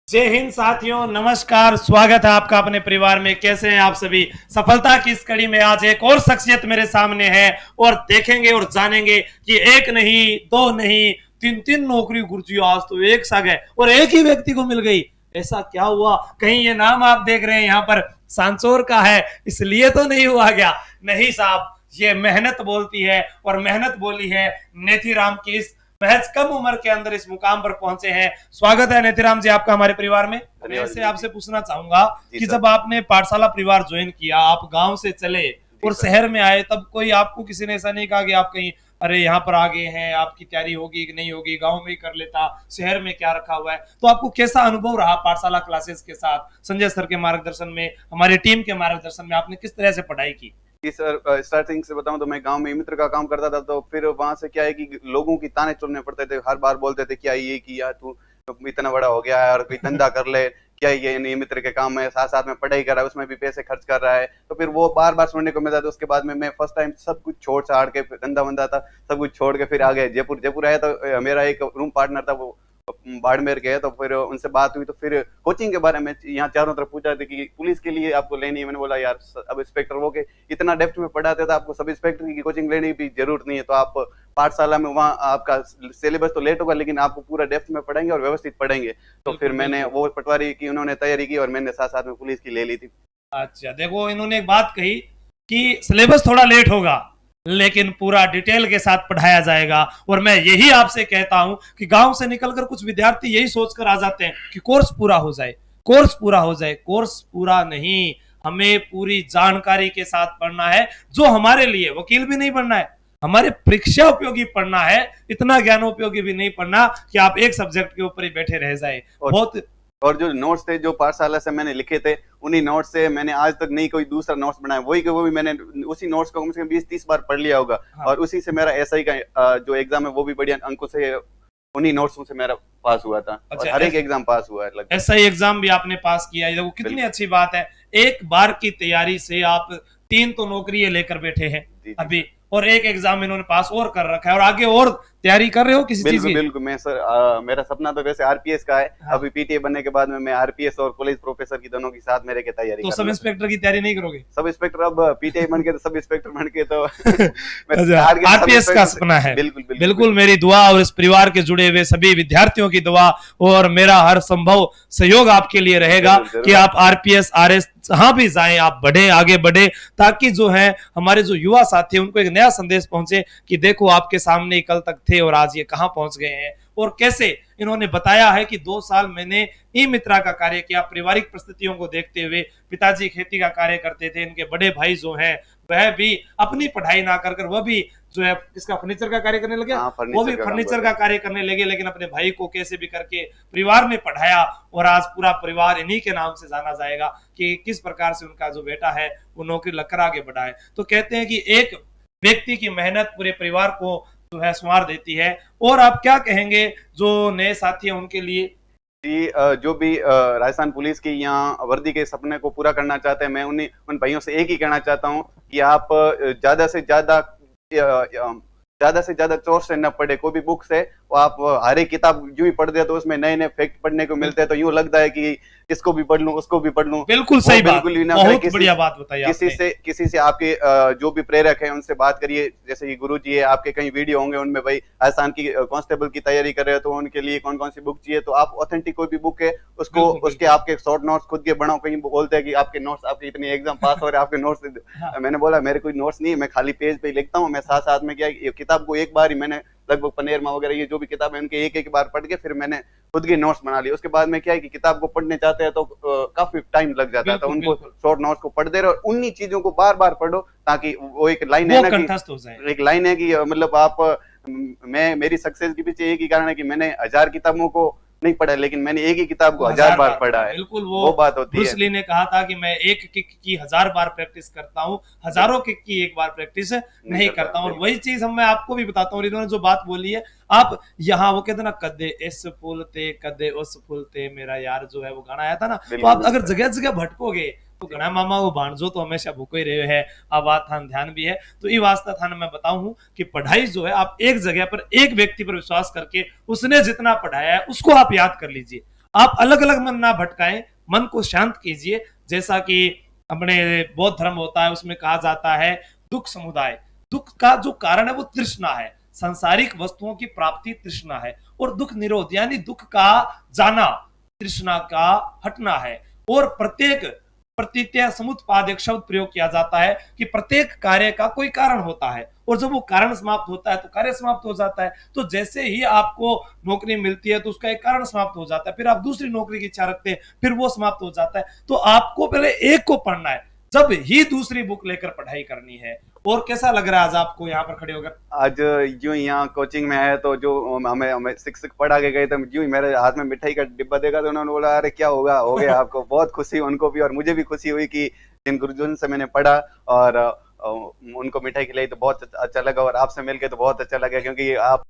जय हिंद साथियों, नमस्कार। स्वागत है आपका अपने परिवार में। कैसे हैं आप सभी? सफलता की इस कड़ी में आज एक और शख्सियत मेरे सामने है और देखेंगे और जानेंगे कि एक नहीं, दो नहीं, तीन तीन नौकरी गुरुजी आज तो एक साग है और एक ही व्यक्ति को मिल गई। ऐसा क्या हुआ? कहीं ये नाम आप देख रहे हैं यहाँ पर सांचौर का है, इसलिए तो नहीं हुआ क्या? नहीं साहब, ये मेहनत बोलती है और मेहनत बोली है नेथीराम की। इस महज कम उम्र के अंदर इस मुकाम पर पहुंचे हैं। स्वागत है नेथीराम जी आपका हमारे परिवार में। मैं से आपसे पूछना चाहूंगा कि जब आपने पाठशाला परिवार ज्वाइन किया, आप गांव से चले और शहर में आए, तब कोई आपको किसी ने ऐसा नहीं कहा कि आप कहीं अरे यहाँ पर आ गए हैं, आपकी तैयारी होगी कि नहीं होगी, गांव में ही कर लेता, शहर में क्या रखा हुआ है? तो आपको कैसा अनुभव रहा पाठशाला क्लासेस के साथ? संजय सर के मार्गदर्शन में, हमारी टीम के मार्गदर्शन में आपने किस तरह से पढ़ाई की? सर स्टार्टिंग से बताऊं तो मैं गांव में मित्र का काम करता था, तो फिर वहां से क्या है कि लोगों की ताने सुनने पड़ते थे। हर बार बोलते थे क्या ये किया तू, इतना बड़ा हो गया है और कोई धंधा कर ले, क्या ये नहीं मित्र के काम में साथ साथ में पढ़ाई कर रहा है, उसमें भी पैसे खर्च कर रहा है। तो फिर वो बार बार सुनने को मिलता था। उसके बाद में मैं फर्स्ट टाइम सब कुछ छोड़ छाड़ के, धंधा वंधा था सब कुछ छोड़ के फिर आ गए जयपुर आया। तो मेरा एक रूम पार्टनर था, वो बाड़मेर गए, तो फिर उनसे बात हुई। तो फिर कोचिंग के बारे में यहाँ चारों तरफ पूछा था कि पुलिस के लिए आपको लेनी है। मैंने बोला यार अब इंस्पेक्टर वो के इतना डेप्थ में पढ़ाते थे, आपको सब इंस्पेक्टर की कोचिंग लेने की जरूरत नहीं है। तो आप पाठशाला में वहाँ आपका सिलेबस तो लेट होगा, लेकिन आपको पूरा डेप्थ में पढ़ेंगे और व्यवस्थित पढ़ेंगे। तो फिर मैंने वो पटवारी की उन्होंने तैयारी की और मैंने साथ साथ में पुलिस की ले ली थी। अच्छा, देखो इन्होंने एक बात कही कि सिलेबस थोड़ा लेट होगा लेकिन पूरा डिटेल के साथ पढ़ाया जाएगा। और मैं यही आपसे कहता हूं कि गांव से निकलकर कुछ विद्यार्थी यही सोचकर आ जाते हैं कि कोर्स पूरा हो जाए, कोर्स पूरा हो जाए। कोर्स पूरा नहीं, हमें पूरी जानकारी के साथ पढ़ना है। जो हमारे लिए वकील भी नहीं बनना है, हमारे परीक्षा उपयोगी पढ़ना है। इतना ज्ञानोपयोगी भी नहीं पढ़ना कि आप एक सब्जेक्ट के ऊपर ही बैठे रह जाए। बहुत और जो नोट्स थे जो पाठशाला से मैंने लिखे थे, उन्हीं नोट्स से मैंने आज तक नहीं कोई दूसरा नोट्स बनाया। वो भी मैंने उसी नोट्स को कम से कम 20-30 बार पढ़ लिया होगा। हाँ। और उसी से मेरा एसआई का जो एग्जाम है वो भी बढ़िया अंकों से, उन्हीं नोट्सों से मेरा पास हुआ था। अच्छा, और हर एक एग्जाम पास हुआ है लगभग। एसआई एग्जाम भी आपने पास किया है, कितनी अच्छी बात है। एक बार की तैयारी से आप 3 तो नौकरी लेकर बैठे हैं अभी, और एक एग्जाम इन्होंने पास और कर रखा है और आगे और तैयारी कर रहे हो किसी चीज की? बिल्कुल मैं सर मेरा सपना तो वैसे आरपीएस का है। हाँ। अभी पीटीए बनने के बाद में मैं आरपीएस और कॉलेज प्रोफेसर की दोनों की साथ मेरे की तैयारी। तो सब इंस्पेक्टर की तैयारी नहीं करोगे? सब इंस्पेक्टर अब पीटीए बन के तो सब इंस्पेक्टर बन के तो आरपीएस का सपना है। बिल्कुल मेरी दुआ और इस परिवार के जुड़े हुए सभी विद्यार्थियों की दुआ और मेरा हर संभव सहयोग आपके लिए रहेगा कि आप आरपीएस आरएस जहां भी जाएं, आप बढ़े, आगे बढ़े, ताकि जो है हमारे जो युवा साथी उनको एक नया संदेश पहुंचे कि देखो आपके सामने कल तक थे और आज ये कहां पहुंच गए हैं। और कैसे इन्होंने बताया है कि 2 साल मैंने ई मित्रा का कार्य किया। पारिवारिक परिस्थितियों को देखते हुए पिताजी खेती का कार्य करते थे, इनके बड़े भाई जो हैं वह भी अपनी पढ़ाई ना कर वह भी जो है इसका फर्नीचर का कार्य करने लगे। वो भी फर्नीचर का कार्य करने लगे, लेकिन अपने भाई को कैसे भी करके परिवार में पढ़ाया और आज पूरा परिवार इन्हीं के नाम से जाना जाएगा कि किस प्रकार से उनका जो बेटा है वो नौकरी लगकर आगे बढ़ाए। तो कहते हैं कि एक व्यक्ति की मेहनत पूरे परिवार को जो है संवार देती है। और आप क्या कहेंगे जो नए साथी हैं उनके लिए? जो भी राजस्थान पुलिस की यहाँ वर्दी के सपने को पूरा करना चाहते हैं, मैं उन भाइयों से एक ही कहना चाहता हूँ कि आप ज्यादा से ज्यादा चोर से न पढ़े। कोई भी बुक्स है वो आप हर एक किताब यूं ही पढ़ दे तो उसमें नए नए फैक्ट पढ़ने को मिलते हैं, तो यूं लगता है कि इसको भी पढ़ लूं उसको भी पढ़ लूं। बिल्कुल सही बात, बहुत बढ़िया बात बताई आपने। किसी से आपके जो भी प्रेरक है उनसे बात करिए। जैसे कि गुरु जी है, आपके कई वीडियो होंगे उनमें भाई राजस्थान की कांस्टेबल की तैयारी कर रहे हो तो उनके लिए कौन कौन सी बुक चाहिए, तो आप ऑथेंटिक कोई भी बुक है उसको उसके आपके शॉर्ट नोट्स खुद के बनाओ। कहीं बोलते हैं कि आपके नोट्स, आपके इतने एग्जाम पास हो रहे हैं, आपके नोट्स। मैंने बोला मेरे कोई नोट्स नहीं है, मैं खाली पेज पे लिखता हूँ। मैं साथ साथ में क्या किताब को एक बार ही मैंने लगभग पनेरमा वगैरह ये जो भी किताब है उनके एक बार पढ़ के फिर मैंने खुद के नोट्स बना लिए। उसके बाद में क्या है कि किताब को पढ़ने चाहते हैं तो काफी टाइम लग जाता है, तो उनको शॉर्ट नोट्स को पढ़ दे रहे और उन्हीं चीजों को बार बार पढ़ो ताकि वो एक लाइन है ना कि एक लाइन है कि मतलब आप मेरी सक्सेस के पीछे एक ही कारण है कि मैंने 1000 किताबों को नहीं पढ़ा, लेकिन मैंने एक ही किताब को 1000 बार पढ़ा है। बिल्कुल वो बात होती है। ब्रूस ली ने कहा था कि मैं एक किक की 1000 बार प्रैक्टिस करता हूँ, हजारों किक की एक बार प्रैक्टिस नहीं करता हूँ। और वही चीज मैं आपको भी बताता हूँ। इन्होंने जो बात बोली है, आप यहाँ वो कहते ना कदे इस फूलते कदे उस फूलते, मेरा यार जो है वो गाना आया था ना, तो आप अगर जगह जगह भटकोगे तो घना मामा वो भाणजो तो हमेशा भूखो ही रहे है, आवाज थान ध्यान भी है। तो ये वास्ता थान मैं बताऊं कि पढ़ाई जो है आप एक जगह पर एक व्यक्ति पर विश्वास करके उसने जितना पढ़ाया है उसको आप याद कर लीजिए। आप अलग अलग मन ना भटकाएं, मन को शांत कीजिए। जैसा कि अपने बौद्ध धर्म होता है उसमें कहा जाता है दुख समुदाय, दुख का जो कारण है वो तृष्णा है, सांसारिक वस्तुओं की प्राप्ति तृष्णा है, और दुख निरोध यानी दुख का जाना तृष्णा का हटना है। और प्रत्येक प्रत्यय समुत्पाद एक शब्द प्रयोग किया जाता है कि प्रत्येक कार्य का कोई कारण होता है, और जब वो कारण समाप्त होता है तो कार्य समाप्त हो जाता है। तो जैसे ही आपको नौकरी मिलती है तो उसका एक कारण समाप्त हो जाता है, फिर आप दूसरी नौकरी की इच्छा रखते हैं, फिर वो समाप्त हो जाता है। तो आपको पहले एक को पढ़ना है, जब ही दूसरी बुक लेकर पढ़ाई करनी है। और कैसा लग रहा है आज आपको यहाँ पर खड़े होकर? आज यूं ही यहाँ कोचिंग में है तो जो हमें शिक्षक पढ़ा के गए थे, यूं ही मेरे हाथ में मिठाई का डिब्बा देखा तो उन्होंने बोला अरे क्या होगा, हो गया आपको। बहुत खुशी उनको भी और मुझे भी खुशी हुई कि जिन गुरुजन से मैंने पढ़ा और उनको मिठाई खिलाई तो बहुत अच्छा लगा, और आपसे मिलके तो बहुत अच्छा लगा, क्योंकि आप